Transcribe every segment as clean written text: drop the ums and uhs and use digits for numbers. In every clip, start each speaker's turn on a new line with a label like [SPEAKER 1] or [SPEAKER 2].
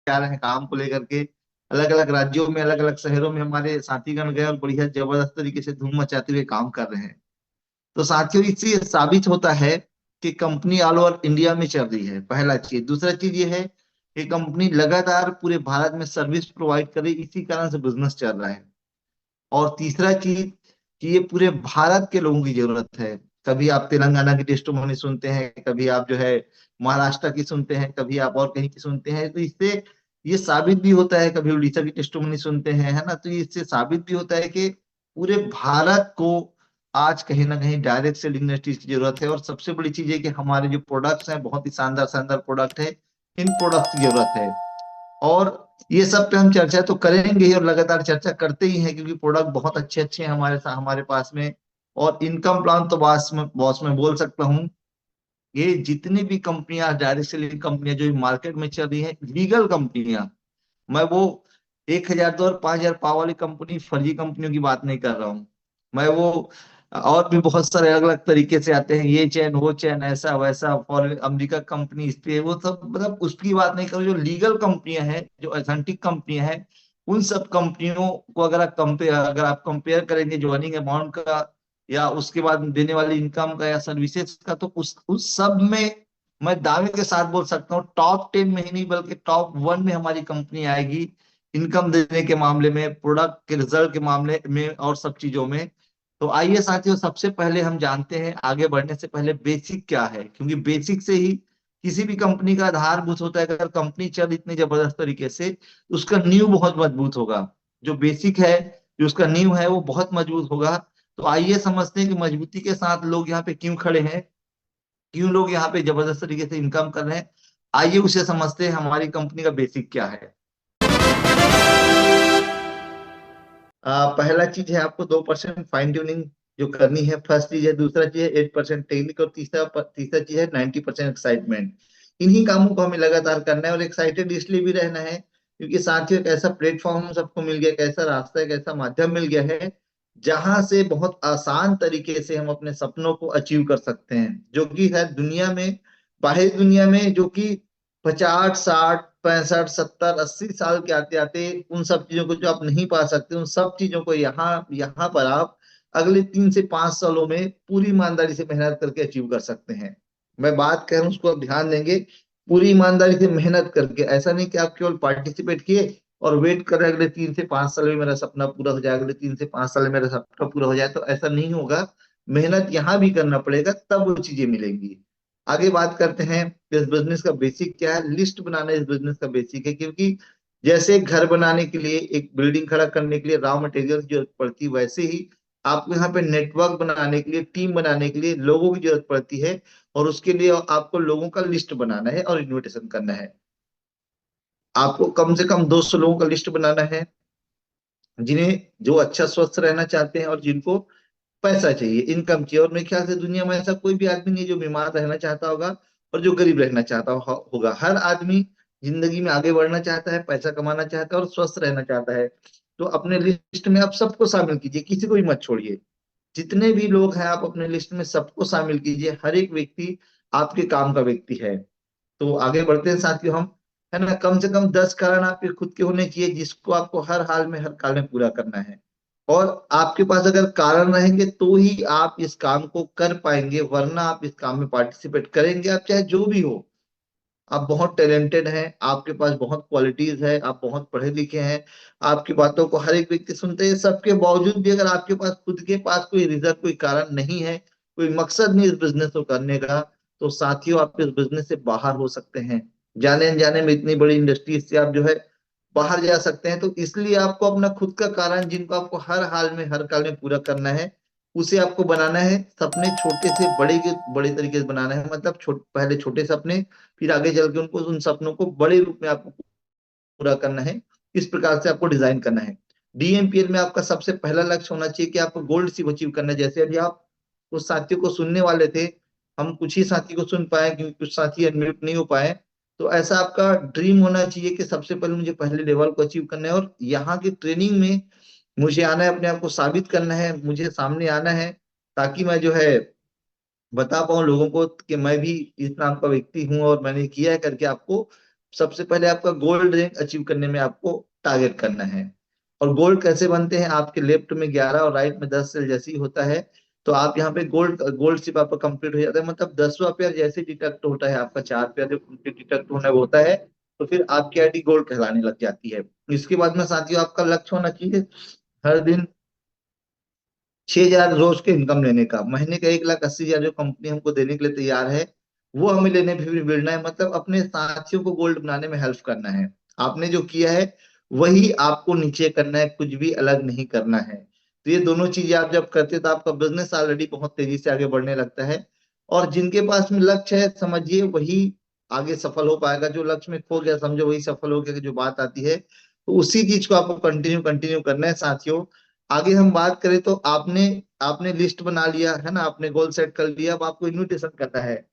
[SPEAKER 1] आ रहे हैं काम को लेकर के। अलग अलग राज्यों में, अलग अलग शहरों में हमारे साथीगण गए और बढ़िया जबरदस्त तरीके से धूम मचाते हुए काम कर रहे हैं। तो साथियों, इससे ये साबित होता है कि कंपनी ऑल ओवर इंडिया में चल रही है, पहला चीज। दूसरा चीज ये है कि कंपनी लगातार पूरे भारत में सर्विस प्रोवाइड कर रही है, इसी कारण से बिजनेस चल रहा है। और तीसरा चीज कि ये पूरे भारत के लोगों की जरूरत है। कभी आप तेलंगाना की टेस्टिमोनी सुनते हैं, कभी आप जो है महाराष्ट्र की सुनते हैं, कभी आप और कहीं की सुनते हैं। तो इससे ये साबित भी होता है, कभी उड़ीसा की टेस्टिमोनी सुनते हैं, है ना। तो इससे साबित भी होता है कि पूरे भारत को आज कहीं ना कहीं डायरेक्ट सेलिंग इंडस्ट्रीज की जरूरत है। और सबसे बड़ी चीज है कि हमारे जो प्रोडक्ट्स हैं, बहुत ही शानदार शानदार प्रोडक्ट है, इन प्रोडक्ट्स की जरूरत है। और ये सब पे हम चर्चा तो करेंगे ही, और लगातार चर्चा करते ही हैं, क्योंकि प्रोडक्ट बहुत अच्छे अच्छे हैं हमारे पास में। और इनकम प्लान तो बॉस में बोल सकता हूँ, ये जितनी भी कंपनियां, डायरेक्ट सेलिंग कंपनियां जो मार्केट में चल रही हैं, लीगल कंपनियां, मैं वो 1,000 दो और 5,000 पाव वाली कंपनी, फर्जी कंपनियों की बात नहीं कर रहा हूँ। मैं वो और भी बहुत सारे अलग अलग तरीके से आते हैं, ये चैन वो चैन, ऐसा वैसा, फॉर अमेरिका कंपनी, इस पे वो सब, मतलब उसकी बात नहीं करूँ। जो लीगल कंपनियां हैं, जो ऑथेंटिक कंपनियां हैं, उन सब कंपनियों को अगर आप कंपेयर करेंगे ज्वाइनिंग अमाउंट का, या उसके बाद देने वाली इनकम का, या सर्विसेज का, तो उस सब में मैं दावे के साथ बोल सकता हूँ टॉप 10 में ही नहीं, बल्कि टॉप 1 में हमारी कंपनी आएगी। इनकम देने के मामले में, प्रोडक्ट के रिजल्ट के मामले में, और सब चीजों में। तो आइए साथियों, सबसे पहले हम जानते हैं, आगे बढ़ने से पहले बेसिक क्या है, क्योंकि बेसिक से ही किसी भी कंपनी का आधारभूत होता है। अगर कंपनी चल इतनी जबरदस्त तरीके से, तो उसका नींव बहुत मजबूत होगा। जो बेसिक है, जो उसका नींव है, वो बहुत मजबूत होगा। तो आइए समझते हैं कि मजबूती के साथ लोग यहाँ पे क्यों खड़े हैं, क्यों लोग यहाँ पे जबरदस्त तरीके से इनकम कर रहे हैं। आइए उसे समझते हैं, हमारी कंपनी का बेसिक क्या है। पहला चीज है, आपको 2% फाइन ट्यूनिंग जो करनी है, फर्स्ट चीज है। दूसरा चीज है 8% टेक्निक, और तीसरा चीज है 90% एक्साइटमेंट। इन्हीं कामों को हमें लगातार करना है, और एक्साइटेड इसलिए भी रहना है क्योंकि साथियों, एक ऐसा प्लेटफॉर्म हम सबको मिल गया, एक ऐसा रास्ता, एक ऐसा माध्यम मिल गया है, जहां से बहुत आसान तरीके से हम अपने सपनों को अचीव कर सकते हैं। जो कि है दुनिया में, बाहरी दुनिया में, जो कि 50, 60, 65, 70, 80 साल के आते आते उन सब चीजों को जो आप नहीं पा सकते, उन सब चीजों को यहाँ यहाँ पर आप अगले 3 से 5 सालों में पूरी ईमानदारी से मेहनत करके अचीव कर सकते हैं। मैं बात कर रहा हूँ, उसको आप ध्यान देंगे, पूरी ईमानदारी से मेहनत करके। ऐसा नहीं कि आप केवल पार्टिसिपेट किए और वेट कर रहे हैं अगले 3 से 5 साल में मेरा सपना पूरा हो जाए, अगले 3 से 5 साल में मेरा सपना पूरा हो जाए। तो ऐसा नहीं होगा, मेहनत यहाँ भी करना पड़ेगा, तब वो चीजें मिलेंगी। आगे बात करते हैं, इस बिजनेस का बेसिक क्या है। लिस्ट बनाना इस बिजनेस का बेसिक है, क्योंकि जैसे एक घर बनाने के लिए, एक बिल्डिंग खड़ा करने के लिए रॉ मटेरियल की जरूरत पड़ती है, वैसे ही आपको यहाँ पे नेटवर्क बनाने के लिए, टीम बनाने के लिए लोगों की जरूरत पड़ती है। और उसके लिए आपको लोगों का लिस्ट बनाना है और इनविटेशन करना है। आपको कम से कम 200 लोगों का लिस्ट बनाना है, जिन्हें, जो अच्छा स्वस्थ रहना चाहते हैं, और जिनको पैसा चाहिए, इनकम चाहिए। और मेरे ख्याल से दुनिया में ऐसा कोई भी आदमी नहीं है जो बीमार रहना चाहता होगा और जो गरीब रहना चाहता होगा। हर आदमी जिंदगी में आगे बढ़ना चाहता है, पैसा कमाना चाहता है और स्वस्थ रहना चाहता है। तो अपने लिस्ट में आप सबको शामिल कीजिए, किसी को भी मत छोड़िए। जितने भी लोग हैं, आप अपने लिस्ट में सबको शामिल कीजिए। हर एक व्यक्ति आपके काम का व्यक्ति है। तो आगे बढ़ते हैं साथियों हम, है ना। कम से कम 10 कारण आपके खुद के होने चाहिए, जिसको आपको हर हाल में, हर काल में पूरा करना है। और आपके पास अगर कारण रहेंगे तो ही आप इस काम को कर पाएंगे, वरना आप इस काम में पार्टिसिपेट करेंगे, आप चाहे जो भी हो। आप बहुत टैलेंटेड हैं, आपके पास बहुत क्वालिटीज है, आप बहुत पढ़े लिखे हैं, आपकी बातों को हर एक व्यक्ति सुनते हैं। सबके बावजूद भी अगर आपके पास खुद के पास कोई रीजन, कोई कारण नहीं है, कोई मकसद नहीं इस बिजनेस को करने का, तो साथियों, आप इस बिजनेस से बाहर हो सकते हैं। जाने अनजाने में इतनी बड़ी इंडस्ट्री से आप जो है बाहर जा सकते हैं। तो इसलिए आपको अपना खुद का कारण, जिनको आपको हर हाल में, हर काल में पूरा करना है, उसे आपको बनाना है। सपने छोटे से बड़े के बड़े तरीके से बनाना है, मतलब पहले छोटे सपने, फिर आगे चल के उनको, उन सपनों को बड़े रूप में आपको पूरा करना है। इस प्रकार से आपको डिजाइन करना है। डीएमपीएल में आपका सबसे पहला लक्ष्य होना चाहिए कि आपको गोल्ड सिप अचीव करना है। जैसे अभी आप कुछ साथियों को सुनने वाले थे, हम कुछ ही साथी को सुन पाए क्योंकि कुछ साथी अनम्यूट नहीं हो पाए। तो ऐसा आपका ड्रीम होना चाहिए कि सबसे पहले मुझे पहले लेवल को अचीव करना है, और यहाँ की ट्रेनिंग में मुझे आना है, अपने आप को साबित करना है, मुझे सामने आना है, ताकि मैं जो है बता पाऊं लोगों को कि मैं भी इस नाम का व्यक्ति हूं और मैंने किया है करके, आपको सबसे पहले आपका गोल्ड रैंक अचीव करने में आपको टारगेट करना है। और गोल्ड कैसे बनते हैं, आपके लेफ्ट में 11 और राइट में 10 सेल जैसे ही होता है। तो आप यहाँ पे गोल्ड गोल्ड शिप आपका कंप्लीट हो जाता है, मतलब 10वां पेयर जैसे डिटेक्ट होता है, आपका 4 पेयर जो कंप्लीट डिटेक्ट होना होता है, तो फिर आपकी आईडी गोल्ड कहलाने लग जाती है। इसके बाद में साथियों आपका लक्ष्य होना चाहिए हर दिन 6,000 रोज के इनकम लेने का। महीने का 1,80,000 जो कंपनी हमको देने के लिए तैयार है, वो हमें लेने भी मिलना है। मतलब अपने साथियों को गोल्ड बनाने में हेल्प करना है। आपने जो किया है वही आपको नीचे करना है, कुछ भी अलग नहीं करना है। तो ये दोनों चीजें आप जब करते हैं तो आपका बिजनेस ऑलरेडी बहुत तेजी से आगे बढ़ने लगता है। और जिनके पास में लक्ष्य है, समझिए वही आगे सफल हो पाएगा। जो लक्ष्य में खो गया, समझो वही सफल हो गया, कि जो बात आती है। तो उसी चीज को आपको कंटिन्यू कंटिन्यू करना है साथियों। आगे हम बात करें तो आपने आपने लिस्ट बना लिया है ना, आपने गोल सेट कर लिया, अब आपको इनविटेशन करना है।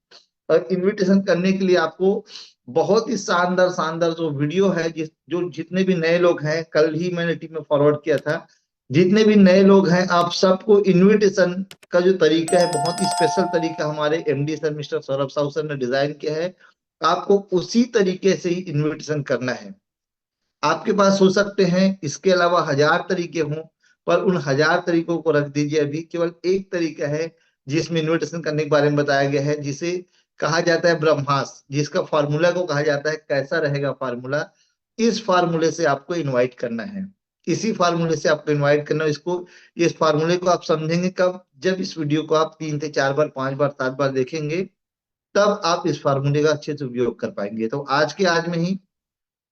[SPEAKER 1] और इनविटेशन करने के लिए आपको बहुत ही शानदार शानदार जो वीडियो है, जो जितने भी नए लोग हैं, कल ही मैंने टीम में फॉरवर्ड किया था, जितने भी नए लोग हैं आप सबको इनविटेशन का जो तरीका है, बहुत ही स्पेशल तरीका हमारे MD sir mister Saurabh Sahu sir ने डिजाइन किया है। आपको उसी तरीके से ही इनविटेशन करना है। आपके पास हो सकते हैं इसके अलावा 1,000 तरीके हों, पर उन 1,000 तरीकों को रख दीजिए। अभी केवल एक तरीका है जिसमें इन्विटेशन करने के बारे में बताया गया है, जिसे कहा जाता है ब्रह्मास्त्र, जिसका फार्मूला को कहा जाता है कैसा रहेगा फार्मूला। इस फार्मूले से आपको इनवाइट करना है, इसी फार्मूले से आपको इनवाइट करना है। इसको इस फार्मूले को आप समझेंगे कब, जब इस वीडियो को आप 3 से 4 बार 5 बार 7 बार देखेंगे, तब आप इस फार्मूले का अच्छे से उपयोग कर पाएंगे। तो आज के आज में ही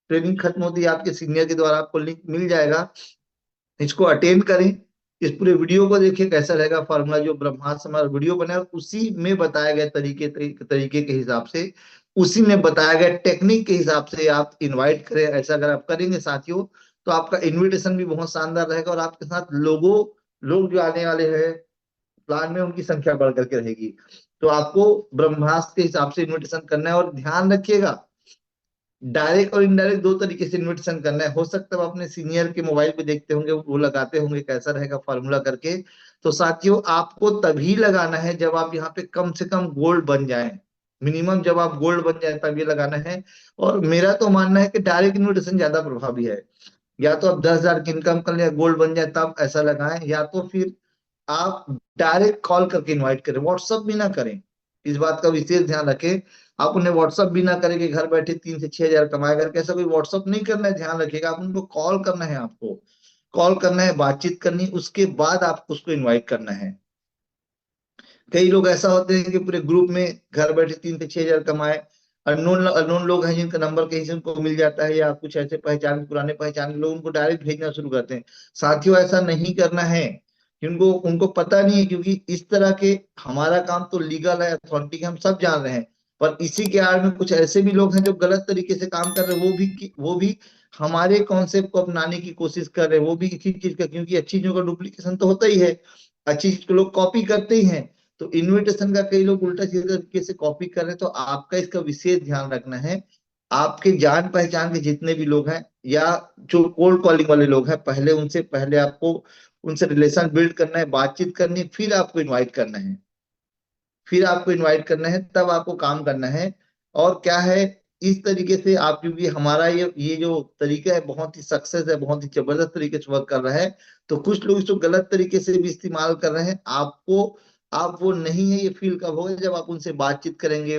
[SPEAKER 1] ट्रेनिंग खत्म होती है, आपके सीनियर के द्वारा आपको लिंक मिल जाएगा। इसको अटेंड करें, इस पूरे वीडियो को देखिए कैसा रहेगा फार्मूला। जो ब्रह्मास्त्र हमारा वीडियो बना है उसी में बताया गया तरीके के हिसाब से, उसी में बताया गया टेक्निक के हिसाब से आप इनवाइट करें। ऐसा अगर आप करेंगे साथियों, तो आपका इनविटेशन भी बहुत शानदार रहेगा, और आपके साथ लोग जो आने वाले हैं प्लान में, उनकी संख्या बढ़ करके रहेगी। तो आपको ब्रह्मास्त्र के हिसाब से इन्विटेशन करना है। और ध्यान रखिएगा, डायरेक्ट और इनडायरेक्ट दो तरीके से इन्विटेशन करना है। हो सकता है आप अपने सीनियर के मोबाइल पे देखते होंगे, वो लगाते होंगे कैसा रहेगा फार्मूला करके। तो साथियों आपको तभी लगाना है जब आप यहाँ पे कम से कम गोल्ड बन जाएं। मिनिमम जब आप गोल्ड बन जाए तब ये लगाना है। और मेरा तो मानना है कि डायरेक्ट इन्विटेशन ज्यादा प्रभावी है। या तो आप 10,000 की इनकम कर ले, गोल्ड बन जाए तब ऐसा लगाएं, या तो फिर आप डायरेक्ट कॉल करके इनवाइट करें, व्हाट्सअप भी ना करें। इस बात का विशेष ध्यान रखें। आप उन्हें व्हाट्सअप भी ना करें कि घर बैठे 3 से 6 हजार कमाए करके, ऐसा कोई व्हाट्सअप नहीं करना है। ध्यान रखिएगा, आप उनको कॉल करना है, आपको कॉल करना है, बातचीत करनी, उसके बाद आपको उसको इनवाइट करना है। कई लोग ऐसा होते हैं कि पूरे ग्रुप में घर बैठे 3 से 6 हजार कमाए, अननोन अननोन लोग हैं जिनका नंबर कहीं से उनको मिल जाता है, या कुछ ऐसे पहचान पुराने पहचान के लोग उनको डायरेक्ट भेजना शुरू करते हैं। साथियों ऐसा नहीं करना है, उनको उनको पता नहीं है, क्योंकि इस तरह के, हमारा काम तो लीगल है, अथॉरिटी के हम सब जान रहे हैं, पर इसी के आड़ में कुछ ऐसे भी लोग हैं जो गलत तरीके से काम कर रहे हैं। वो भी हमारे कॉन्सेप्ट को अपनाने की कोशिश कर रहे हैं, वो भी इसी चीज का, क्योंकि अच्छी चीजों का डुप्लीकेशन तो होता ही है, अच्छी चीज को लोग कॉपी करते ही हैं। तो इनविटेशन का कई लोग उल्टा सीधा तरीके से कॉपी कर रहे हैं, तो आपका इसका विशेष ध्यान रखना है। आपके जान पहचान के जितने भी लोग हैं, या जो कोल्ड कॉलिंग वाले लोग हैं, पहले आपको उनसे रिलेशन बिल्ड करना है, बातचीत करनी है, फिर आपको इनवाइट करना है, तब आपको काम करना है। और क्या है, इस तरीके से आप, क्योंकि हमारा ये जो तरीका है बहुत ही सक्सेस है, बहुत ही जबरदस्त तरीके से वर्क कर रहा है। तो कुछ लोग इसको गलत तरीके से भी इस्तेमाल कर रहे हैं। आप वो नहीं है, ये फील कब होगा जब आप उनसे बातचीत करेंगे,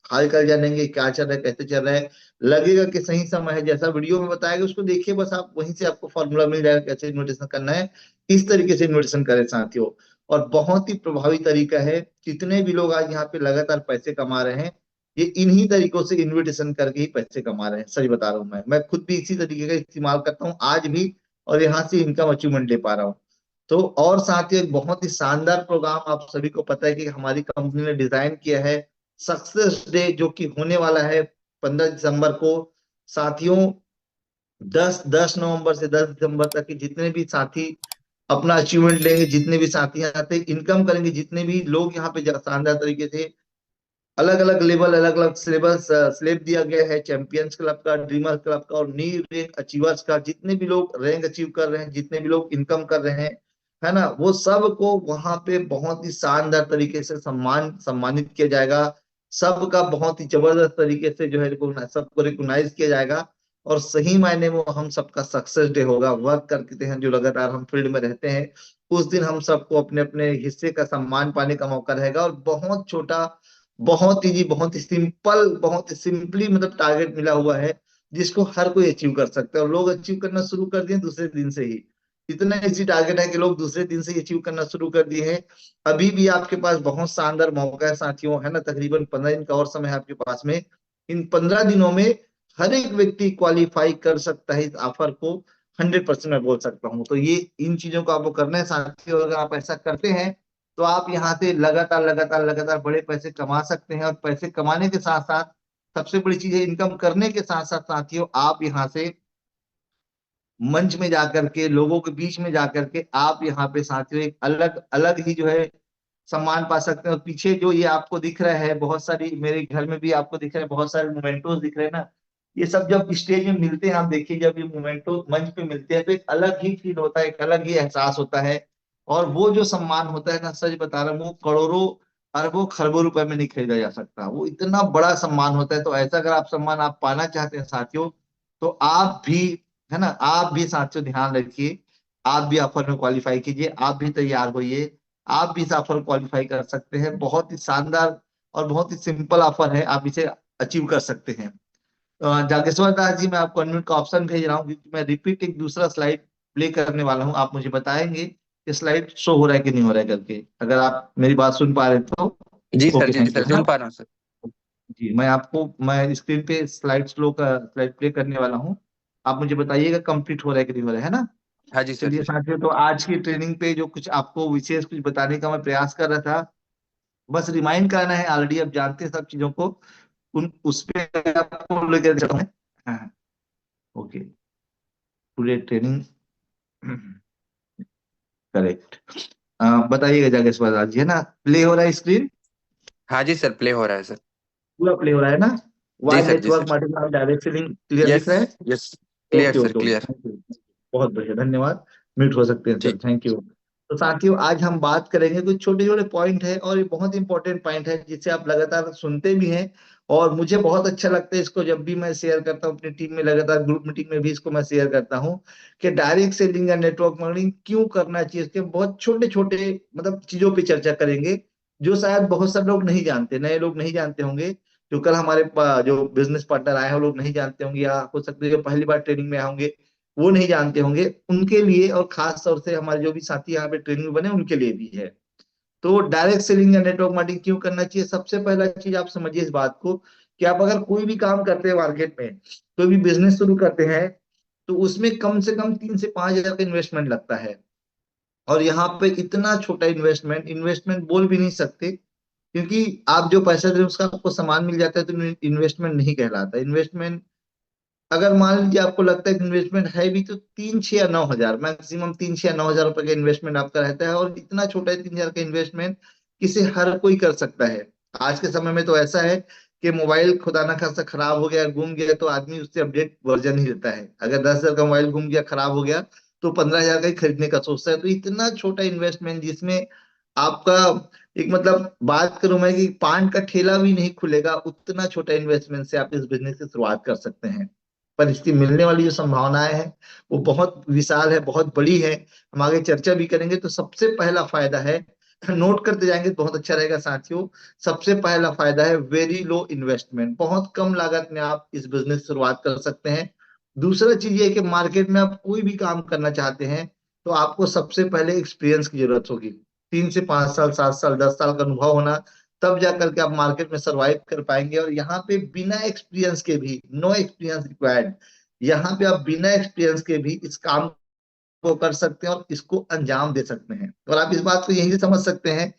[SPEAKER 1] हाल चाल जानेंगे, क्या चल रहा है, कैसे चल रहा है, लगेगा कि सही समय है, जैसा वीडियो में बताया गया उसको देखिए, बस आप वहीं से आपको फॉर्मूला मिल जाएगा कैसे इन्विटेशन करना है। इस तरीके से इन्विटेशन करें साथियों। और बहुत ही प्रभावी तरीका है। जितने भी लोग आज यहाँ पे लगातार पैसे कमा रहे हैं, ये इन्हीं तरीकों से इन्विटेशन करके ही पैसे कमा रहे हैं। सच बता रहा हूँ, मैं खुद भी इसी तरीके का इस्तेमाल करता हूँ आज भी, और यहाँ से इनकम अचीवमेंट ले पा रहा हूँ। तो और साथ ही एक बहुत ही शानदार प्रोग्राम आप सभी को पता है कि हमारी कंपनी ने डिजाइन किया है, सक्सेस डे, जो कि होने वाला है 15 दिसंबर को। साथियों 10 नवंबर से 10 दिसंबर तक के जितने भी साथी अपना अचीवमेंट लेंगे, जितने भी साथी यहाँ पे इनकम करेंगे, जितने भी लोग यहाँ पे शानदार तरीके से अलग अलग लेवल, अलग अलग सिलेबस स्लेब दिया गया है, चैंपियंस क्लब का, ड्रीमर क्लब का, और न्यू रैंक अचीवर्स का, जितने भी लोग रैंक अचीव कर रहे हैं, जितने भी लोग इनकम कर रहे हैं, है ना, वो सब को वहां पे बहुत ही शानदार तरीके से सम्मानित किया जाएगा। सबका बहुत ही जबरदस्त तरीके से जो है सबको रिकॉग्नाइज किया जाएगा, और सही मायने में हम सबका सक्सेस डे होगा। वर्क करते हैं जो लगातार हम फील्ड में रहते हैं, उस दिन हम सबको अपने अपने हिस्से का सम्मान पाने का मौका रहेगा। और बहुत छोटा, बहुत ही सिंपल, बहुत ही सिंपली मतलब टारगेट मिला हुआ है, जिसको हर कोई अचीव कर सकता है। और लोग अचीव करना शुरू कर दिए दूसरे दिन से ही। इतना इजी टारगेट है कि लोग दूसरे दिन से ही अचीव करना शुरू कर दिए हैं। अभी भी आपके पास बहुत शानदार मौका है साथियों, है ना। तकरीबन 15 दिन का और समय है आपके पास में। इन 15 दिनों में हर एक व्यक्ति क्वालिफाई कर सकता है इस ऑफर को। 100% मैं बोल सकता हूँ। तो ये इन चीजों को आपको करना है साथियों। अगर आप ऐसा करते हैं तो आप यहाँ से लगातार लगातार लगातार बड़े पैसे कमा सकते हैं। और पैसे कमाने के साथ साथ सबसे बड़ी चीज है, इनकम करने के साथ साथ साथियों, आप यहाँ से मंच में जाकर के, लोगों के बीच में जाकर के, आप यहाँ पे साथियों एक अलग अलग ही जो है सम्मान पा सकते हैं। और पीछे जो ये आपको दिख रहा है, बहुत सारी, मेरे घर में भी आपको दिख रहे हैं बहुत सारे मोमेंटोस दिख रहे हैं ना। ये सब जब स्टेज में मिलते हैं, आप देखिए, जब ये मोमेंटो मंच पे मिलते हैं तो एक अलग ही फील होता है, एक अलग ही एहसास होता है। और वो जो सम्मान होता है ना, सच बता रहा हूँ, वो करोड़ों अरबों खरबों रुपए में नहीं खरीदा जा सकता। वो इतना बड़ा सम्मान होता है। तो ऐसा अगर आप सम्मान आप पाना चाहते हैं साथियों, तो आप भी, है ना, आप भी साथियों ध्यान रखिए। आप भी ऑफर में क्वालिफाई कीजिए, आप भी तैयार होइए। आप भी इस ऑफर क्वालिफाई कर सकते हैं। बहुत ही शानदार और बहुत ही सिंपल ऑफर है, आप इसे अचीव कर सकते हैं। जागेश्वर दास जी, मैं आपको अनम्यूट का ऑप्शन भेज रहा हूँ, क्योंकि मैं रिपीट एक दूसरा स्लाइड प्ले करने वाला हूँ। आप मुझे बताएंगे कि स्लाइड शो हो रहा है कि नहीं हो रहा है करके, अगर आप मेरी बात सुन पा रहे तो।
[SPEAKER 2] जी सर,
[SPEAKER 1] ओके,
[SPEAKER 2] जी
[SPEAKER 1] थैंक
[SPEAKER 2] सर,
[SPEAKER 1] यू, है ना।
[SPEAKER 2] सुन पा रहा हूँ सर।
[SPEAKER 1] जी, मैं स्क्रीन पे स्लाइड प्ले करने वाला हूँ। आप मुझे बताइएगा कंप्लीट हो रहा है कि नहीं हो रहा है ना।
[SPEAKER 2] हाँ जी सर,
[SPEAKER 1] चलिए
[SPEAKER 2] जी सर।
[SPEAKER 1] साथियों, तो आज की ट्रेनिंग पे जो कुछ आपको विशेष कुछ बताने का मैं प्रयास कर रहा था, बस रिमाइंड करना है, ऑलरेडी आप जानते हैं सब चीजों को। उन उस पे आपको लेकर चलता हूं। हाँ, ओके। Today training, correct. बताइएगा जागेश्वर राज जी, है ना, प्ले हो रहा है स्क्रीन?
[SPEAKER 2] हाँ जी सर, प्ले हो रहा है सर।
[SPEAKER 1] पूरा प्ले हो रहा है ना?
[SPEAKER 2] जी
[SPEAKER 1] वाइड
[SPEAKER 2] सर, जी
[SPEAKER 1] network
[SPEAKER 2] sir.
[SPEAKER 1] Material direct link clear
[SPEAKER 2] yes.
[SPEAKER 1] दिख रहा है?
[SPEAKER 2] Yes. Clear
[SPEAKER 1] okay
[SPEAKER 2] sir,
[SPEAKER 1] okay okay,
[SPEAKER 2] clear.
[SPEAKER 1] Thank you. बहुत बढ़िया, धन्यवाद। म्यूट हो सकते हैं सर,
[SPEAKER 2] ठीक।
[SPEAKER 1] Thank you. तो साथियों, आज हम बात करेंगे कुछ छोटे छोटे पॉइंट है, और ये बहुत इंपॉर्टेंट पॉइंट है जिसे आप लगातार सुनते भी हैं। और मुझे बहुत अच्छा लगता है इसको जब भी मैं शेयर करता हूँ अपनी टीम में, लगातार ग्रुप मीटिंग में भी इसको मैं शेयर करता हूँ, कि डायरेक्ट सेलिंग या नेटवर्क मार्केटिंग क्यों करना चाहिए। इसके बहुत छोटे छोटे मतलब चीजों पे चर्चा करेंगे, जो शायद बहुत सारे लोग नहीं जानते, नए लोग नहीं जानते होंगे। जो कल हमारे जो बिजनेस पार्टनर आए हैं वो लोग नहीं जानते होंगे, या हो सकता है जो पहली बार ट्रेनिंग में आएंगे वो नहीं जानते होंगे। उनके लिए, और खास तौर से हमारे जो भी साथी यहाँ पे ट्रेनिंग बने उनके लिए भी है। तो डायरेक्ट सेलिंग या नेटवर्क मार्केटिंग क्यों करना चाहिए, सबसे पहला चीज आप समझिए इस बात को, कि आप अगर कोई भी काम करते हैं मार्केट में, कोई भी बिजनेस शुरू करते हैं, तो उसमें कम से कम 3 से 5 हजार का इन्वेस्टमेंट लगता है। और यहाँ पे इतना छोटा इन्वेस्टमेंट, इन्वेस्टमेंट बोल भी नहीं सकते, क्योंकि आप जो पैसा दे रहे हैं उसका आपको सामान मिल जाता है, तो इन्वेस्टमेंट नहीं कहलाता। इन्वेस्टमेंट, अगर मान लीजिए आपको लगता है कि इन्वेस्टमेंट है भी, तो 3, 6 या 9 हजार, मैक्सिमम 3 से 9 हजार रुपए का इन्वेस्टमेंट आपका रहता है। और इतना छोटा है 3 हजार का इन्वेस्टमेंट, किसे हर कोई कर सकता है। आज के समय में तो ऐसा है कि मोबाइल खुदा ना खास्ता खराब हो गया, गुम गया, तो आदमी उससे अपडेट वर्जन ही देता है। अगर 10 हजार का मोबाइल गुम गया, खराब हो गया, तो 15 हजार का ही खरीदने का सोचता है। तो इतना छोटा इन्वेस्टमेंट, जिसमें आपका, एक मतलब बात करूं मैं, कि पान का ठेला भी नहीं खुलेगा, उतना छोटा इन्वेस्टमेंट से आप इस बिजनेस की शुरुआत कर सकते हैं। पर इसकी मिलने वाली जो संभावनाएं हैं वो बहुत विशाल है, बहुत बड़ी है। हम आगे चर्चा भी करेंगे। तो सबसे पहला फायदा है, नोट करते जाएंगे तो बहुत अच्छा रहेगा साथियों। सबसे पहला फायदा है वेरी लो इन्वेस्टमेंट, बहुत कम लागत में आप इस बिजनेस शुरुआत कर सकते हैं। दूसरा चीज ये है कि मार्केट में आप कोई भी काम करना चाहते हैं, तो आपको सबसे पहले एक्सपीरियंस की जरूरत होगी। 3 से 5 साल, 7 साल, 10 साल का अनुभव होना, तब जा करके आप मार्केट में सरवाइव कर पाएंगे। और यहाँ पे बिना एक्सपीरियंस के भी, नो एक्सपीरियंस रिक्वायर्ड, यहाँ पे आप बिना एक्सपीरियंस के भी इस काम को कर सकते हैं और इसको अंजाम दे सकते हैं। और आप इस बात को यही से समझ सकते हैं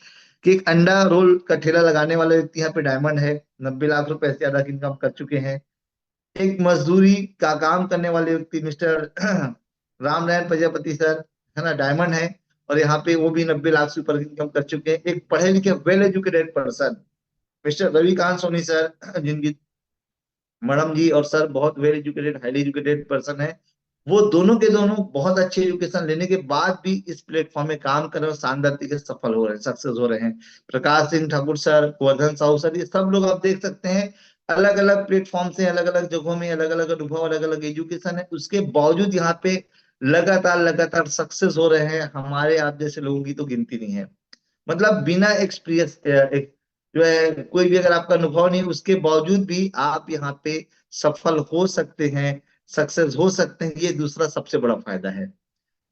[SPEAKER 1] कि एक अंडा रोल का ठेला लगाने वाला व्यक्ति यहाँ पे डायमंड है, 90 लाख रुपए से ज्यादा की इनकम कर चुके हैं। एक मजदूरी का काम करने वाले व्यक्ति मिस्टर रामनारायण प्रजापति सर, है ना, डायमंड है, और यहाँ पे वो भी 90 लाख से ऊपर की इनकम कर चुके हैं। एक पढ़े लिखे well educated person mister Ravikant Soni sir, जिनकी मैडम जी और सर बहुत well educated, highly educated person है, वो दोनों के दोनों बहुत अच्छी एजुकेशन लेने के बाद भी इस प्लेटफॉर्म में काम कर रहे हैं और शानदार तरीके से सफल हो रहे हैं, सक्सेस हो रहे हैं। प्रकाश सिंह ठाकुर सर, गोवर्धन साहू सर, ये सब लोग आप देख सकते हैं अलग अलग प्लेटफॉर्म से, अलग अलग जगहों में अलग अलग अनुभव, अलग अलग एजुकेशन है, उसके बावजूद यहाँ पे लगातार लगातार सक्सेस हो रहे हैं। हमारे आप जैसे लोगों की तो गिनती नहीं है। मतलब बिना एक्सपीरियंस जो है, कोई भी अगर आपका अनुभव नहीं उसके बावजूद भी आप यहाँ पे सफल हो सकते हैं, सक्सेस हो सकते हैं, ये दूसरा सबसे बड़ा फायदा है।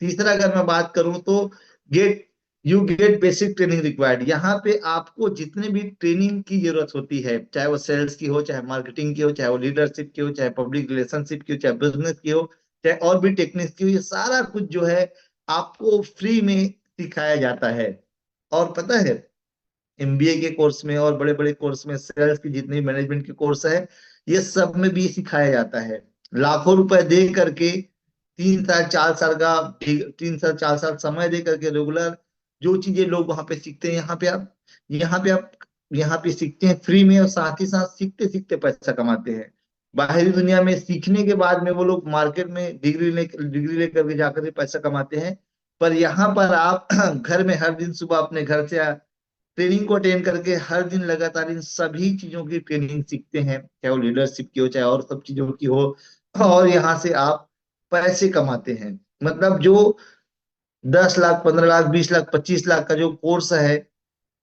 [SPEAKER 1] तीसरा अगर मैं बात करूं तो get you get basic training required. यहाँ पे आपको जितने भी ट्रेनिंग की जरूरत होती है, चाहे वो सेल्स की हो, चाहे मार्केटिंग की हो, चाहे वो लीडरशिप की हो, चाहे पब्लिक रिलेशनशिप की हो, चाहे बिजनेस की हो, चाहे और भी टेक्निक्स की हो, ये सारा कुछ जो है आपको फ्री में सिखाया जाता है। और पता है, एमबीए के कोर्स में और बड़े बड़े कोर्स में, सेल्स की जितने मैनेजमेंट के कोर्स है, ये सब में भी सिखाया जाता है। लाखों रुपए दे करके 3 साल 4 साल का, 3 साल 4 साल समय दे करके रेगुलर जो चीजें लोग वहां पे सीखते हैं, यहाँ पे आप यहाँ पे सीखते हैं फ्री में, और साथ ही साथ सीखते सीखते पैसा कमाते हैं। बाहरी दुनिया में सीखने के बाद में वो लोग मार्केट में डिग्री लेकर के जाकर के पैसा कमाते हैं। पर यहाँ पर आप घर में हर दिन सुबह अपने घर से ट्रेनिंग को अटेंड करके हर दिन लगातार इन सभी चीजों की ट्रेनिंग सीखते हैं, चाहे वो लीडरशिप की हो, चाहे और सब चीजों की हो, और यहाँ से आप पैसे कमाते हैं। मतलब जो 10 लाख, 15 लाख, 20 लाख, 25 लाख का जो कोर्स है,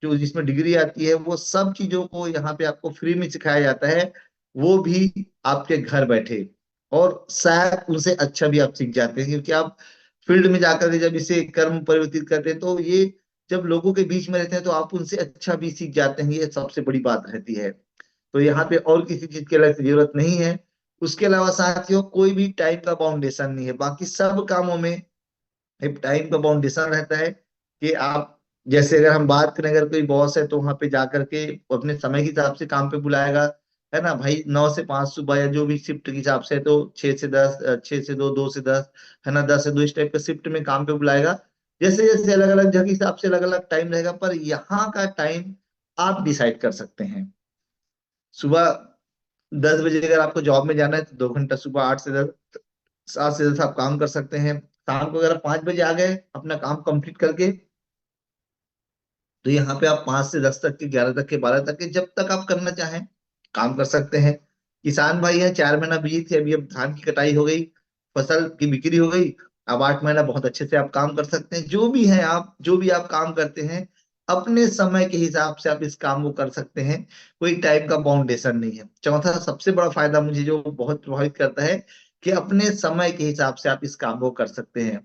[SPEAKER 1] जो जिसमें डिग्री आती है, वो सब चीजों को यहाँ पे आपको फ्री में सिखाया जाता है, वो भी आपके घर बैठे। और शायद उनसे अच्छा भी आप सीख जाते हैं, क्योंकि आप फील्ड में जाकर के जब इसे कर्म परिवर्तित करते हैं, तो ये जब लोगों के बीच में रहते हैं तो आप उनसे अच्छा भी सीख जाते हैं, ये सबसे बड़ी बात रहती है। तो यहाँ पे और किसी चीज की अलग से जरूरत नहीं है। उसके अलावा साथियों, कोई भी टाइम का बाउंडेशन नहीं है, बाकी सब कामों में एक टाइम का बाउंडेशन रहता है कि आप, जैसे अगर हम बात करें, अगर कोई बॉस है तो वहां पे जाकर के अपने समय के हिसाब से काम पे बुलाएगा, है ना भाई, 9 से 5 सुबह, या जो भी शिफ्ट के हिसाब से है तो 6 से 10, 6 से 2, 2 से 10, है ना, 10 से 2, इस टाइप के शिफ्ट में काम पे बुलाएगा। जैसे जैसे अलग अलग जगह के हिसाब से अलग अलग टाइम रहेगा, पर यहाँ का टाइम आप डिसाइड कर सकते हैं। सुबह 10 बजे अगर आपको जॉब में जाना है तो 2 घंटा सुबह 8 से 10, 7 से 10 आप काम कर सकते हैं। शाम को अगर आप 5 बजे आ गए अपना काम कंप्लीट करके, तो यहाँ पे आप 5 से 10 तक के, 11 तक के, 12 तक के, जब तक आप करना चाहें काम कर सकते हैं। किसान भाई हैं, 4 महीना बिजी थे, अभी अब धान की कटाई हो गई, फसल की बिक्री हो गई, अब 8 महीना बहुत अच्छे से आप काम कर सकते हैं। जो भी है, आप जो भी आप काम करते हैं, अपने समय के हिसाब से आप इस काम को कर सकते हैं, कोई टाइम का बाउंडेशन नहीं है। चौथा सबसे बड़ा फायदा मुझे जो बहुत प्रभावित करता है, कि अपने समय के हिसाब से आप इस काम को कर सकते हैं।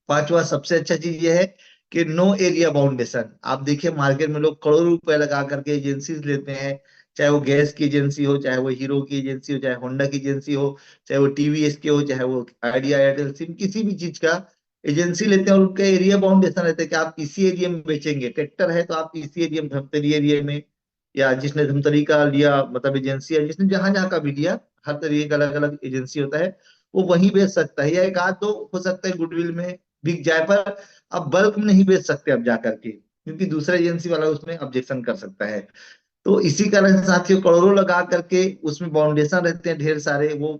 [SPEAKER 1] पांचवा सबसे अच्छा चीज ये है कि नो एरिया बाउंडेशन। आप देखिए मार्केट में लोग करोड़ों रुपए लगा करके एजेंसीज लेते हैं, चाहे वो गैस की एजेंसी हो, चाहे वो हीरो की एजेंसी हो, चाहे होंडा की एजेंसी हो, चाहे वो टीवीएस की हो, चाहे वो आइडिया, एयरटेल सिम, किसी भी चीज का एजेंसी लेते हैं, और उनका एरिया बाउंडेशन रहता है कि आप इसी एरिया में बेचेंगे। ट्रैक्टर है तो आप इसी एरिया में, धमतरी एरिया में, या जिसने धमतरी का लिया मतलब एजेंसी है, जिसने जहां जहां का भी लिया, हर तरीके का अलग अलग एजेंसी होता है, वो वहीं बेच सकता है। या एक आध दो हो सकता है गुडविल में बिक जाए, पर आप बल्क में नहीं बेच सकते अब जाकर के, क्योंकि दूसरा एजेंसी वाला उसमें ऑब्जेक्शन कर सकता है। तो इसी कारण से साथियों, करोड़ों लगा करके उसमें बाउंडेशन रहते हैं ढेर सारे। वो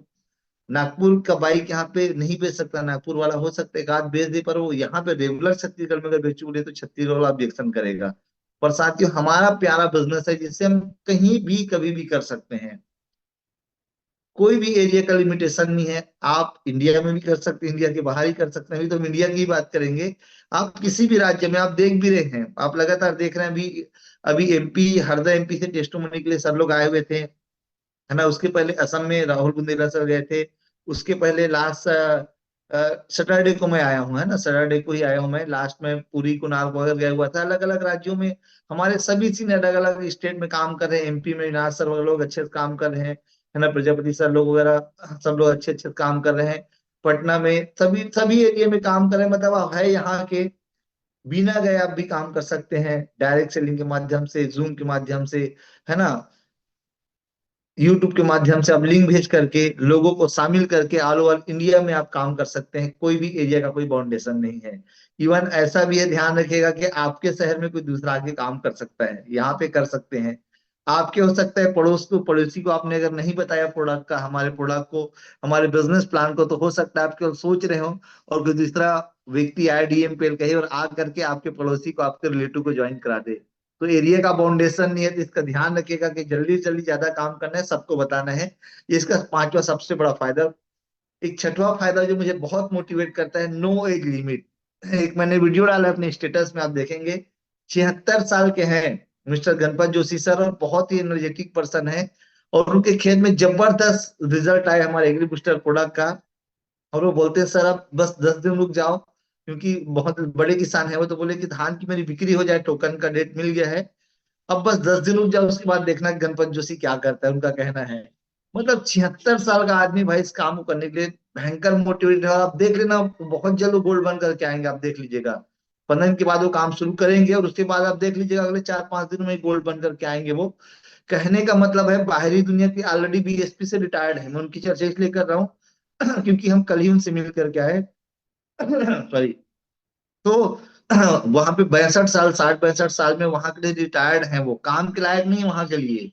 [SPEAKER 1] नागपुर का बाइक यहाँ पे नहीं बेच सकता, नागपुर वाला हो सकता है एक आध बेच दे, पर वो यहाँ पे रेगुलर छत्तीसगढ़ में अगर बेचोगे तो छत्तीसगढ़ वाला ऑब्जेक्शन करेगा। पर साथियों, हमारा प्यारा बिजनेस है जिससे हम कहीं भी कभी भी कर सकते हैं, कोई भी एरिया का लिमिटेशन नहीं है। आप इंडिया में भी कर सकते हैं, इंडिया के बाहर ही कर सकते हैं, अभी तो हम इंडिया की ही बात करेंगे। आप किसी भी राज्य में, आप देख भी रहे हैं, आप लगातार देख रहे हैं, अभी अभी एमपी, हरदा एमपी से टेस्टोमनी के लिए सर लोग आए हुए थे, है ना। उसके पहले असम में राहुल बुंदेला सर गए थे। उसके पहले लास्ट सैटरडे को मैं आया हूँ, है ना, सैटरडे को ही आया हूँ मैं। लास्ट में पुरी, कुणाल वगैरह गया हुआ था। अलग अलग राज्यों में हमारे सभी सीनियर अलग अलग स्टेट में काम कर रहे हैं। एमपी में विनाश सर वगैरह लोग अच्छे से काम कर रहे हैं, है ना, प्रजापति सर लोग वगैरह सब लोग अच्छे अच्छे काम कर रहे हैं। पटना में सभी सभी एरिया में काम कर रहे हैं। मतलब आप है यहाँ के, बिना गए आप भी काम कर सकते हैं, डायरेक्ट सेलिंग के माध्यम से, जूम के माध्यम से, है ना, यूट्यूब के माध्यम से आप लिंक भेज करके लोगों को शामिल करके ऑल ओवर इंडिया में आप काम कर सकते हैं। कोई भी एरिया का कोई बाउंडेशन नहीं है। इवन ऐसा भी है, ध्यान रखिएगा कि आपके शहर में कोई दूसरा आके काम कर सकता है, यहाँ पे कर सकते हैं। आपके हो सकता है पड़ोस को, पड़ोसी को आपने अगर नहीं बताया प्रोडक्ट का, हमारे प्रोडक्ट को, हमारे बिजनेस प्लान को, तो हो सकता है आप केवल सोच रहे हो और कोई दूसरा व्यक्ति आया डीएमपीएल कहे और आ करके आपके पड़ोसी को, आपके रिलेटिव को ज्वाइन करा दे। तो एरिया का बाउंडेशन नहीं है, तो इसका ध्यान रखिएगा कि जल्दी से जल्दी ज्यादा काम करना है, सबको बताना है। ये इसका पांचवा सबसे बड़ा फायदा। एक छठवां फायदा जो मुझे बहुत मोटिवेट करता है, नो एज लिमिट। एक मैंने वीडियो डाला है अपने स्टेटस में, आप देखेंगे 76 साल के हैं मिस्टर गणपत जोशी सर, और बहुत ही एनर्जेटिक पर्सन है। और उनके खेत में जबरदस्त रिजल्ट आए हमारे एग्री बूस्टर प्रोडक्ट का। और वो बोलते हैं सर अब बस 10 दिन रुक जाओ, क्योंकि बहुत बड़े किसान है वो, तो बोले कि धान की मेरी बिक्री हो जाए, टोकन का डेट मिल गया है, अब बस 10 दिन रुक जाओ, उसके बाद देखना कि गणपत जोशी क्या करता है, उनका कहना है। मतलब 76 साल का आदमी भाई इस काम को करने के लिए भयंकर मोटिवेटेड है। और आप देख लेना, बहुत जल्द वो गोल्ड बन करके आएंगे, आप देख लीजिएगा। 15 दिन के बाद वो काम शुरू करेंगे, और उसके बाद आप देख लीजिएगा अगले 4-5 दिन में गोल्ड बन करके आएंगे वो। कहने का मतलब है बाहरी दुनिया की ऑलरेडी बीएसपी से रिटायर्ड है, मैं उनकी चर्चा इसलिए कर रहा हूँ क्योंकि हम कल ही उनसे मिल करके आए। सॉरी। तो वहां पे 62 साल, 60-62 साल में वहां के लिए रिटायर्ड हैं, वो काम के लायक नहीं वहां के लिए,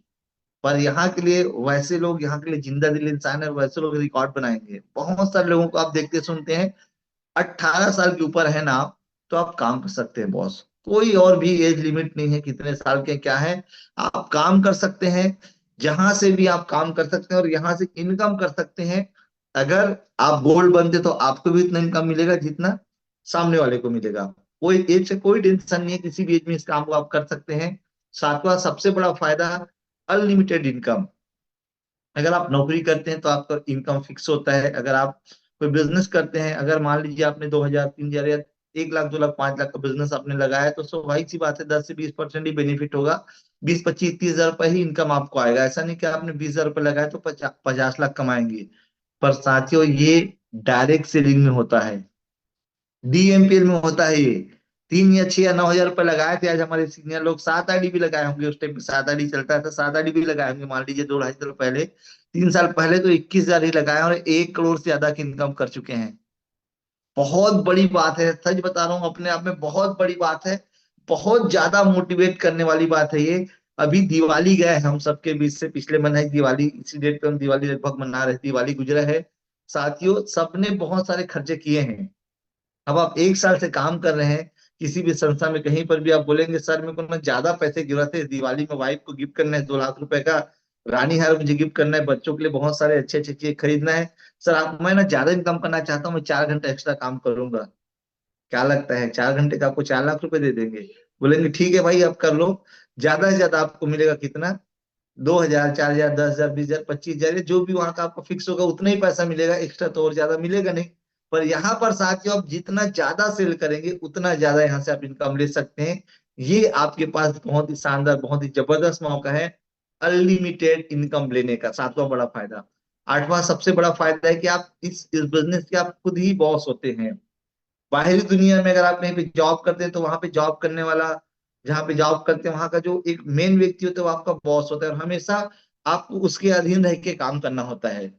[SPEAKER 1] पर यहाँ के लिए वैसे लोग, यहाँ के लिए जिंदा दिल इंसान है, वैसे लोग रिकॉर्ड बनाएंगे। बहुत सारे लोगों को आप देखते सुनते हैं, 18 साल के ऊपर है ना आप, तो आप काम कर सकते हैं बॉस। कोई और भी एज लिमिट नहीं है, कितने साल के क्या है, आप काम कर सकते हैं। जहां से भी आप काम कर सकते हैं और यहाँ से इनकम कर सकते हैं। अगर आप गोल्ड बनते तो आपको भी इतना इनकम मिलेगा जितना सामने वाले को मिलेगा। कोई एज से कोई टेंशन नहीं है, किसी भी एज में इस काम को आप कर सकते हैं। सातवां सबसे बड़ा फायदा, अनलिमिटेड इनकम। अगर आप नौकरी करते हैं तो आपका इनकम फिक्स होता है। अगर आप कोई बिजनेस करते हैं, अगर मान लीजिए आपने 2,000, 3,000 या 1 लाख, 2 लाख, 5 लाख का बिजनेस आपने लगाया है, तो स्वाभाविक सी बात है 10 से 20% ही बेनिफिट होगा। 20, 25, 30 हजार रुपए ही इनकम आपको आएगा। ऐसा नहीं कि आपने 20 हजार रुपये लगाए तो 50 लाख कमाएंगे। पर साथियों ये डायरेक्ट सेलिंग में होता है, डीएमपीएल में होता है ये। 3 या 6 या 9 हजार रुपए लगाए थे, आज हमारे सीनियर लोग 7 आईडी भी लगाए होंगे, उस टाइम 7 आईडी चलता था, 7 आईडी भी लगाए होंगे, मान लीजिए 2 ढाई साल पहले। 3 साल पहले तो 21 हजार ही लगाए और 1 करोड़ से ज्यादा की इनकम कर चुके हैं। बहुत बड़ी बात है, सच बता रहा हूँ, अपने आप में बहुत बड़ी बात है। बहुत ज्यादा मोटिवेट करने वाली बात है ये। अभी दिवाली गए हैं हम सबके बीच से, पिछले महीने दिवाली, इसी डेट पे हम दिवाली लगभग मना रहे, दिवाली गुजरा है। साथियों सबने बहुत सारे खर्चे किए हैं। अब आप 1 साल से काम कर रहे हैं, किसी भी संस्था में कहीं पर भी आप बोलेंगे सर मेरे को ना ज्यादा पैसे की जरूरत है, दिवाली में वाइफ को गिफ्ट करना है 2 लाख रुपए का, रानी हार मुझे गिफ्ट करना है, बच्चों के लिए बहुत सारे अच्छे अच्छे चीज खरीदना है। सर आप, मैं ना ज्यादा इनकम करना चाहता हूँ, मैं 4 घंटे एक्स्ट्रा काम करूंगा। क्या लगता है 4 घंटे का आपको 4 लाख रुपए दे देंगे? बोलेंगे ठीक है भाई आप कर लो। ज्यादा से ज्यादा आपको मिलेगा कितना? 2,000, 4,000, 10,000, 20,000, 25,000, जो भी वहां का आपको फिक्स होगा उतना ही पैसा मिलेगा, एक्स्ट्रा तो और ज्यादा मिलेगा नहीं। पर यहाँ पर साथियों आप जितना ज्यादा सेल करेंगे उतना ज्यादा यहाँ से आप इनकम ले सकते हैं। ये आपके पास बहुत ही शानदार, बहुत ही जबरदस्त मौका है अनलिमिटेड इनकम लेने का, सातवां बड़ा फायदा। आठवां सबसे बड़ा फायदा है कि आप इस बिजनेस के आप खुद ही बॉस होते हैं। बाहरी दुनिया में अगर आप कहीं पे जॉब करते हैं तो वहां पे जॉब करने वाला, जहाँ पे जॉब करते हैं वहां का जो एक मेन व्यक्ति होता है वो आपका बॉस होता है, और हमेशा आपको उसके अधीन रह के काम करना होता है।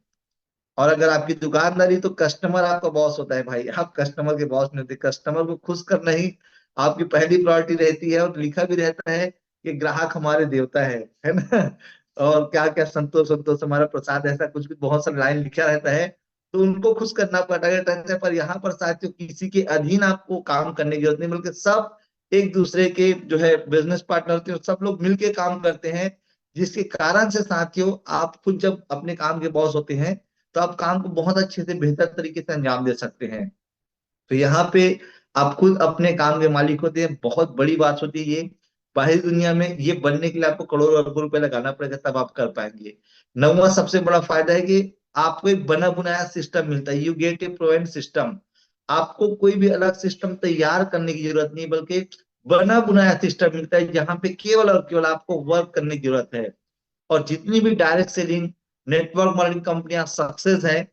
[SPEAKER 1] और अगर आपकी दुकानदारी, तो कस्टमर आपका बॉस होता है भाई, आप कस्टमर के बॉस नहीं होते। कस्टमर को खुश करना ही आपकी पहली प्रायोरिटी रहती है, और लिखा भी रहता है कि ग्राहक हमारे देवता है ना। और क्या क्या संतोष संतोष हमारा प्रसाद, ऐसा कुछ कुछ बहुत सारा लाइन लिखा रहता है। तो उनको खुश करना पड़ता है। पर यहाँ पर साथियों किसी के अधीन आपको काम करने की जरूरत नहीं, बल्कि सब एक दूसरे के जो है बिजनेस पार्टनर होते हैं, सब लोग मिलके काम करते हैं। जिसके कारण से साथियों आप खुद जब अपने काम के बॉस होते हैं तो आप काम को बहुत अच्छे से, बेहतर तरीके से अंजाम दे सकते हैं। तो यहाँ पे आप खुद अपने काम के मालिक होते हैं, बहुत बड़ी बात होती है ये। बाहरी दुनिया में ये बनने के लिए आपको करोड़ों अरबों रुपए लगाना पड़ेगा, तब आप कर पाएंगे। नौवां सबसे बड़ा फायदा है कि आपको एक बना बुनाया सिस्टम मिलता है, यू गेट ए प्रोवेंट सिस्टम। आपको कोई भी अलग सिस्टम तैयार करने की जरूरत नहीं, बल्कि बना बुनाया सिस्टम मिलता है, जहां पे केवल और केवल आपको वर्क करने की जरूरत है। और जितनी भी डायरेक्ट सेलिंग, नेटवर्क मार्केटिंग कंपनियां सक्सेस हैं,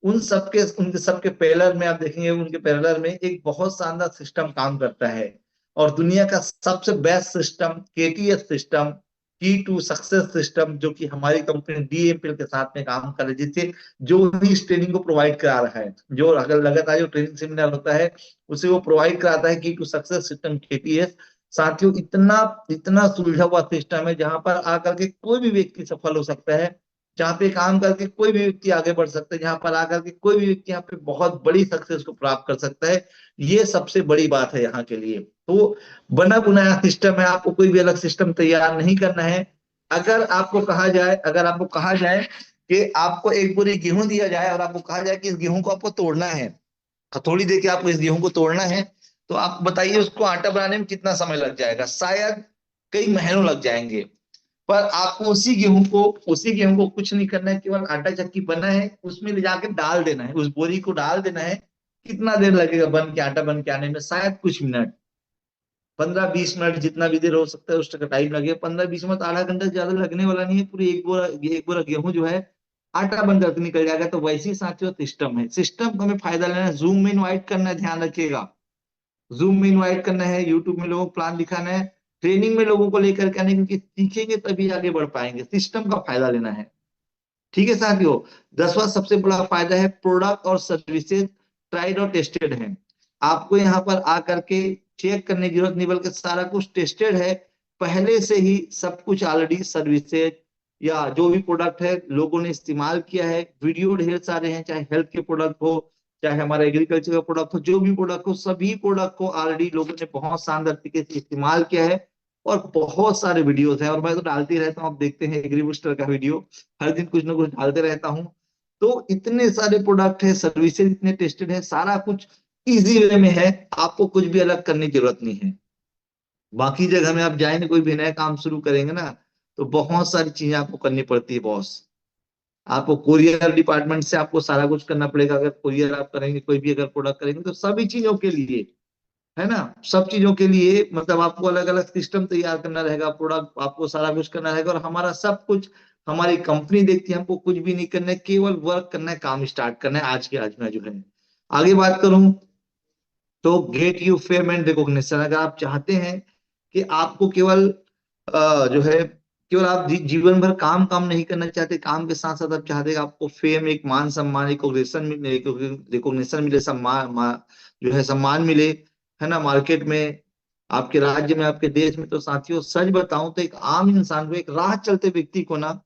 [SPEAKER 1] उन सबके, उनके सबके पैरेलल में आप देखेंगे, उनके पैरेलल में एक बहुत शानदार सिस्टम काम करता है। और दुनिया का सबसे बेस्ट सिस्टम केटीएस सिस्टम, की टू सक्सेस सिस्टम, जो कि हमारी कंपनी डीएमपीएल के साथ में काम कर रही है, जिससे जो भी इस ट्रेनिंग को प्रोवाइड करा रहा है, जो अगर लगातार जो ट्रेनिंग सेमिनार होता है उसे वो प्रोवाइड कराता है, की टू सक्सेस सिस्टम केटीएस। साथियों इतना इतना सुलझा हुआ सिस्टम है जहां पर आकर के कोई भी व्यक्ति सफल हो सकता है, जहां पे काम करके कोई भी व्यक्ति आगे बढ़ सकता है, जहां पर आकर के कोई भी व्यक्ति यहाँ पे बहुत बड़ी सक्सेस को प्राप्त कर सकता है। ये सबसे बड़ी बात है यहाँ के लिए। तो बना बुनाया सिस्टम है, आपको कोई भी अलग सिस्टम तैयार नहीं करना है। अगर आपको कहा जाए कि आपको एक बोरी गेहूं दिया जाए और आपको कहा जाए कि इस गेहूं को आपको तोड़ना है, हथौड़ी देके आपको इस गेहूं को तोड़ना है, तो आप बताइए उसको आटा बनाने में कितना समय लग जाएगा? शायद कई महीनों लग जाएंगे। पर आपको उसी गेहूं को कुछ नहीं करना है, केवल आटा चक्की बना है, उसमें ले जाके डाल देना है, उस बोरी को डाल देना है। कितना देर लगेगा बन के, आटा बन के आने में? शायद कुछ मिनट, 15-20 मिनट, जितना भी देर हो सकता है उस तक टाइम लगे। 15-20 मिनट, आधा घंटा से ज्यादा लगने वाला नहीं है। पूरी एक बोरा गेहूं जो है आटा बन करके निकल जाएगा। तो वैसे ही साथियों सिस्टम है, सिस्टम का हमें फायदा लेना है, जूम में इनवाइट करना है, ध्यान रखिएगा। जूम में इनवाइट करना है, यूट्यूब में लोगों को प्लान दिखाना है, ट्रेनिंग में लोगों को लेकर के आने, क्योंकि सीखेंगे तभी आगे बढ़ पाएंगे। सिस्टम का फायदा लेना है। ठीक है साथियों। 10वां सबसे बड़ा फायदा है, प्रोडक्ट और सर्विसेज ट्राइड और टेस्टेड है। आपको यहाँ पर आकर के चेक करने की जरूरत नहीं, बल्कि सारा कुछ टेस्टेड है पहले से ही। सब कुछ ऑलरेडी सर्विसेज या जो भी प्रोडक्ट है लोगों ने इस्तेमाल किया है। वीडियो ढेर सारे हैं, चाहे हेल्थ के प्रोडक्ट हो, चाहे हमारा एग्रीकल्चर का प्रोडक्ट हो, जो भी प्रोडक्ट हो, सभी प्रोडक्ट को ऑलरेडी लोगों ने बहुत शानदार तरीके से इस्तेमाल किया है। और बहुत सारे वीडियोस हैं, और मैं तो डालती रहता हूँ, आप देखते हैं एग्री बूस्टर का वीडियो, हर दिन कुछ ना कुछ डालते रहता हूँ। तो इतने सारे प्रोडक्ट है, सर्विसेज इतने टेस्टेड है, सारा कुछ इजी वे में है, आपको कुछ भी अलग करने की जरूरत नहीं है। बाकी जगह में आप जाएंगे, कोई भी नया काम शुरू करेंगे ना, तो बहुत सारी चीजें आपको करनी पड़ती है बॉस। आपको कोरियर डिपार्टमेंट से आपको सारा कुछ करना पड़ेगा। अगर कोरियर आप करेंगे, कोई भी अगर प्रोडक्ट करेंगे, तो सभी चीजों के लिए, है ना, सब चीजों के लिए मतलब आपको अलग अलग सिस्टम तैयार करना रहेगा, प्रोडक्ट आपको सारा कुछ करना रहेगा। और हमारा सब कुछ हमारी कंपनी देखती है, हमको कुछ भी नहीं करना है, केवल वर्क करना है, काम स्टार्ट करना है आज के आज में जो है। आगे बात करूं तो get you fame and recognition. अगर आप चाहते हैं कि आपको केवल जो है, केवल आप जीवन भर काम काम नहीं करना चाहते, काम के साथ साथ आप चाहते हैं कि आपको फेम, एक मान सम्मान, रिकॉग्निशन मिले, जो है सम्मान मिले, है ना, मार्केट में, आपके राज्य में, आपके देश में। तो साथियों सच बताऊं तो एक आम इंसान को, एक राह चलते व्यक्ति को ना,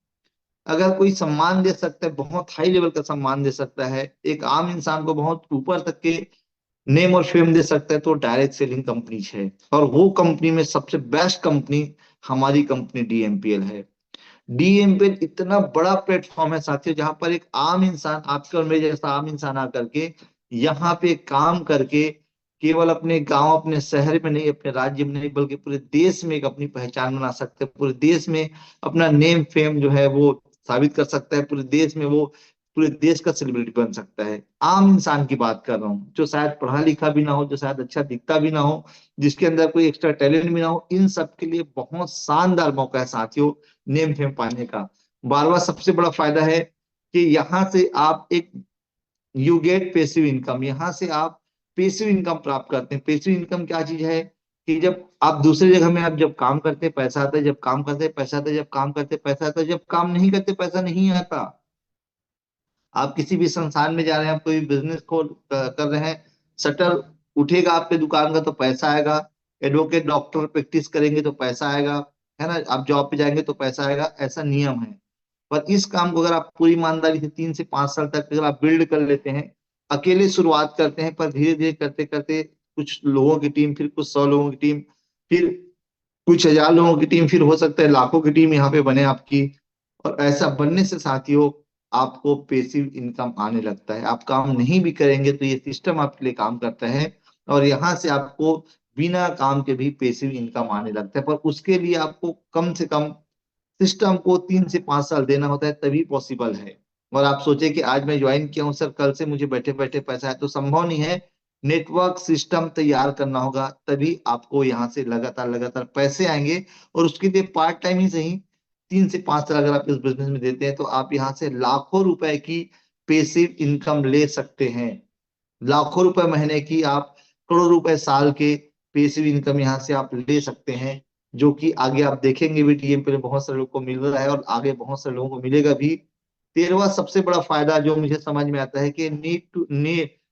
[SPEAKER 1] अगर कोई सम्मान दे सकता है, बहुत हाई लेवल का सम्मान दे सकता है, एक आम इंसान को बहुत ऊपर तक के नेम और फेम दे सकता है, तो डायरेक्ट सेलिंग कंपनीज है। और वो कंपनी में सबसे बेस्ट कंपनी हमारी कंपनी डीएमपीएल है। डीएमपीएल इतना बड़ा प्लेटफॉर्म है साथियों, जहां पर एक आम इंसान, आपके और मेरे जैसा आम इंसान आकर के यहाँ पे काम करके केवल अपने गांव, अपने शहर में नहीं, अपने राज्य में नहीं, बल्कि पूरे देश में एक अपनी पहचान बना सकते हैं। पूरे देश में अपना नेम फेम जो है वो साबित कर सकता है। पूरे देश में वो पूरे देश का सेलिब्रिटी बन सकता है। आम इंसान की बात कर रहा हूँ, जो शायद पढ़ा लिखा भी ना हो, जो शायद अच्छा दिखता भी ना हो, जिसके अंदर कोई एक्स्ट्रा टैलेंट भी ना हो, इन सब के लिए बहुत शानदार मौका है साथियों नेम फेम पाने का। 12वां सबसे बड़ा फायदा है कि यहाँ से आप एक यू गेट पेसिव इनकम, यहाँ से आप पेसिव इनकम प्राप्त करते हैं। पेसिव इनकम क्या चीज है कि जब आप दूसरी जगह में आप जब काम करते हैं पैसा आता है, जब काम करते हैं पैसा आता है, जब काम करते हैं पैसा आता है, जब काम नहीं करते पैसा नहीं आता। आप किसी भी संस्थान में जा रहे हैं, आप कोई बिजनेस खोल कर रहे हैं, शटर उठेगा आपके दुकान का तो पैसा आएगा। एडवोकेट डॉक्टर प्रैक्टिस करेंगे तो पैसा आएगा, है ना, आप जॉब पे जाएंगे तो पैसा आएगा, ऐसा नियम है। पर इस काम को अगर आप पूरी ईमानदारी से 3 से 5 साल तक अगर आप बिल्ड कर लेते हैं, अकेले शुरुआत करते हैं, पर धीरे धीरे करते करते कुछ लोगों की टीम, फिर कुछ 100 लोगों की टीम, फिर कुछ हजार लोगों की टीम, फिर हो सकता है लाखों की टीम यहाँ पे बने आपकी। और ऐसा बनने से साथियों आपको पेसिव इनकम आने लगता है। आप काम नहीं भी करेंगे तो ये सिस्टम आपके लिए काम करता है, और यहाँ से आपको बिना काम के भी पेसिव इनकम आने लगता है। पर उसके लिए आपको कम से कम सिस्टम को 3 से 5 साल देना होता है, तभी पॉसिबल है। और आप सोचे कि आज मैं ज्वाइन किया हूँ सर, कल से मुझे बैठे बैठे पैसा है, तो संभव नहीं है। नेटवर्क सिस्टम तैयार करना होगा, तभी आपको यहाँ से लगातार लगातार पैसे आएंगे। और उसके लिए पार्ट टाइम ही सही, 3 से 5 साल अगर आप इस बिजनेस में देते हैं, तो आप यहाँ से लाखों रुपए की पेसिव इनकम ले सकते हैं। लाखों रुपए महीने की, आप करोड़ों रुपए साल के पेसिव इनकम यहाँ से आप ले सकते हैं। जो कि आगे आप देखेंगे भी, टीएमपी में बहुत सारे लोग को मिल रहा है, और आगे बहुत सारे लोगों को मिलेगा भी। 13वां सबसे बड़ा फायदा जो मुझे समझ में आता है कि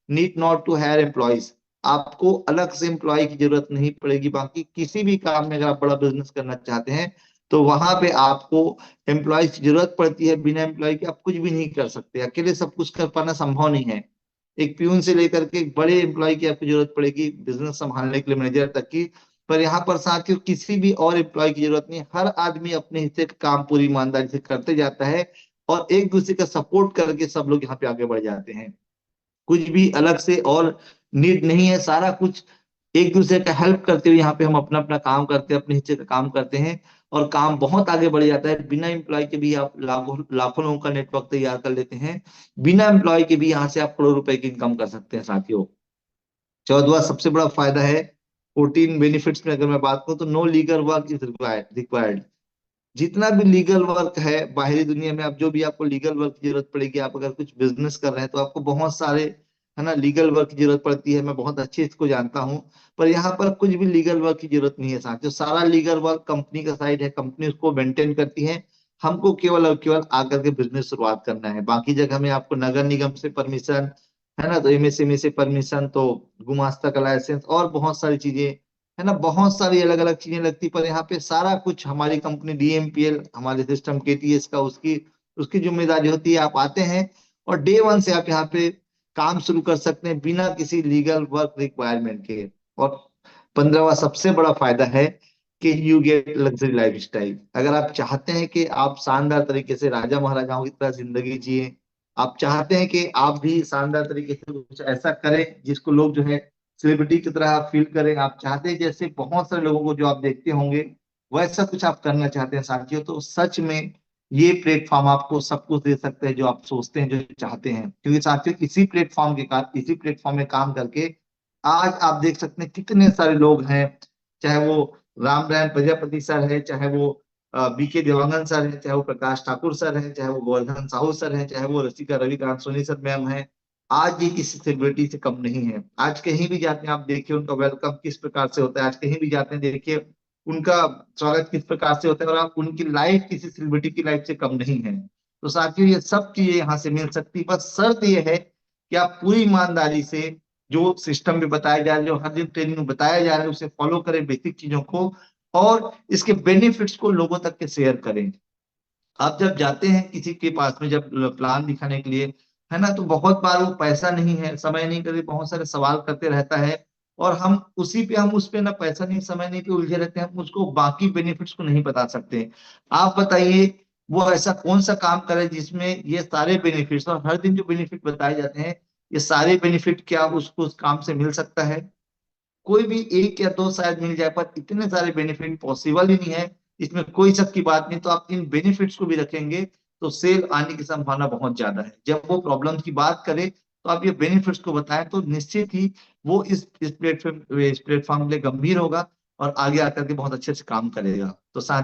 [SPEAKER 1] need not to hire employees. आपको अलग से एम्प्लॉय की जरूरत नहीं पड़ेगी। बाकी किसी भी काम में अगर आप बड़ा बिजनेस करना चाहते हैं तो वहां पे आपको एम्प्लॉय की जरूरत पड़ती है। बिना एम्प्लॉय के आप कुछ भी नहीं कर सकते, अकेले सब कुछ कर पाना संभव नहीं है। एक प्यून से लेकर के एक बड़े एम्प्लॉय की आपको जरूरत पड़ेगी बिजनेस संभालने के लिए, मैनेजर तक की। पर यहाँ पर साथियों किसी भी और एम्प्लॉय की जरूरत नहीं, हर आदमी अपने हिस्से का काम पूरी ईमानदारी से करते जाता है और एक दूसरे का सपोर्ट करके सब लोग यहाँ पे आगे बढ़ जाते हैं। कुछ भी अलग से और नीड नहीं है, सारा कुछ एक दूसरे का हेल्प करते हुए यहाँ पे हम अपना अपना काम करते हैं, अपने हिस्से का काम करते हैं और काम बहुत आगे बढ़ जाता है। बिना एम्प्लॉय के भी आप लाखों लाखों लोगों का नेटवर्क तैयार कर लेते हैं। बिना एम्प्लॉय के भी यहाँ से आप करोड़ रुपए की इनकम कर सकते हैं साथियों। 14वां सबसे बड़ा फायदा है 14 बेनिफिट्स में अगर मैं बात करूं तो no legal work is required. जितना भी लीगल वर्क है बाहरी दुनिया में, अब जो भी आपको लीगल वर्क की जरूरत पड़ेगी, आप अगर कुछ बिजनेस कर रहे हैं तो आपको बहुत सारे है ना लीगल वर्क की जरूरत पड़ती है। मैं बहुत अच्छे इसको जानता हूँ। पर यहाँ पर कुछ भी लीगल वर्क की जरूरत नहीं है साथियों। सारा लीगल वर्क कंपनी का साइड है, कंपनी उसको मेंटेन करती है। हमको केवल और केवल आकर के बिजनेस शुरुआत करना है। बाकी जगह में आपको नगर निगम से परमिशन, है ना, तो एमएसएमई से परमिशन, तो गुमास्ता का लाइसेंस और बहुत सारी चीजें, है ना, बहुत सारी अलग अलग चीजें लगती। पर यहाँ पे सारा कुछ हमारी कंपनी डीएमपीएल, हमारे सिस्टम केटीएस का, उसकी उसकी जिम्मेदारी होती है। आप आते हैं और डे वन से आप यहाँ पे काम शुरू कर सकते हैं बिना किसी लीगल वर्क रिक्वायरमेंट के। और 15वां सबसे बड़ा फायदा है कि you get luxury life style. अगर आप चाहते हैं कि आप शानदार तरीके से राजा महाराजाओं की तरह जिंदगी जिए, आप चाहते हैं कि आप भी शानदार तरीके से कुछ ऐसा करें जिसको लोग जो है सेलिब्रिटी की तरह फील करें, आप चाहते हैं जैसे बहुत सारे लोगों को जो आप देखते होंगे वैसा कुछ आप करना चाहते हैं साथियों, तो सच में ये प्लेटफॉर्म आपको सब कुछ दे सकते हैं जो आप सोचते हैं, जो चाहते हैं। क्योंकि साथियों इसी प्लेटफॉर्म में काम करके आज आप देख सकते हैं कितने सारे लोग हैं। चाहे वो राम नारायण प्रजापति सर है, चाहे वो बीके देवांगन सर है, चाहे वो प्रकाश ठाकुर सर है, चाहे वो गोवर्धन साहू सर है, चाहे वो रसिका रविकांत सोनी सर मैम है। आज ये किसी सेलिब्रिटी से कम नहीं है। आज कहीं भी जाते हैं आप देखिए उनका वेलकम किस प्रकार से होता है। आज कहीं भी जाते हैं देखिए उनका स्वागत किस प्रकार से होता है। और आप उनकी लाइफ किसी सेलिब्रिटी की लाइफ से कम नहीं है। तो साथियों ये सब चीजें यहाँ से मिल सकती है, बस शर्त ये है कि आप पूरी ईमानदारी से जो सिस्टम में बताया जा रहा है, जो हर दिन ट्रेनिंग में बताया जा रहा है, उसे फॉलो करें बेसिक चीजों को, और इसके बेनिफिट्स को लोगों तक के शेयर करें। आप जब जाते हैं किसी के पास में जब प्लान दिखाने के लिए, है ना, तो बहुत बार वो पैसा नहीं है, समय नहीं, करके बहुत सारे सवाल करते रहता है और हम उस पे ना पैसा नहीं समय नहीं पे उलझे रहते हैं, हम उसको बाकी बेनिफिट्स को नहीं बता सकते। आप बताइए वो ऐसा कौन सा काम करे जिसमें ये सारे बेनिफिट्स, और हर दिन जो बेनिफिट बताए जाते हैं ये सारे बेनिफिट क्या उसको उस काम से मिल सकता है? कोई भी एक या दो शायद मिल जाए, पर इतने सारे बेनिफिट पॉसिबल ही नहीं है। इसमें कोई शक की बात नहीं। तो आप इन बेनिफिट्स को भी रखेंगे तो सेल आने की संभावना बहुत ज्यादा है। जब वो प्रॉब्लम्स की बात करे तो आप ये बेनिफिट्स को बताएं तो निश्चित ही वो इस प्लेटफॉर्म के लिए गंभीर होगा और आगे आकर के बहुत अच्छे से काम करेगा। तो साथ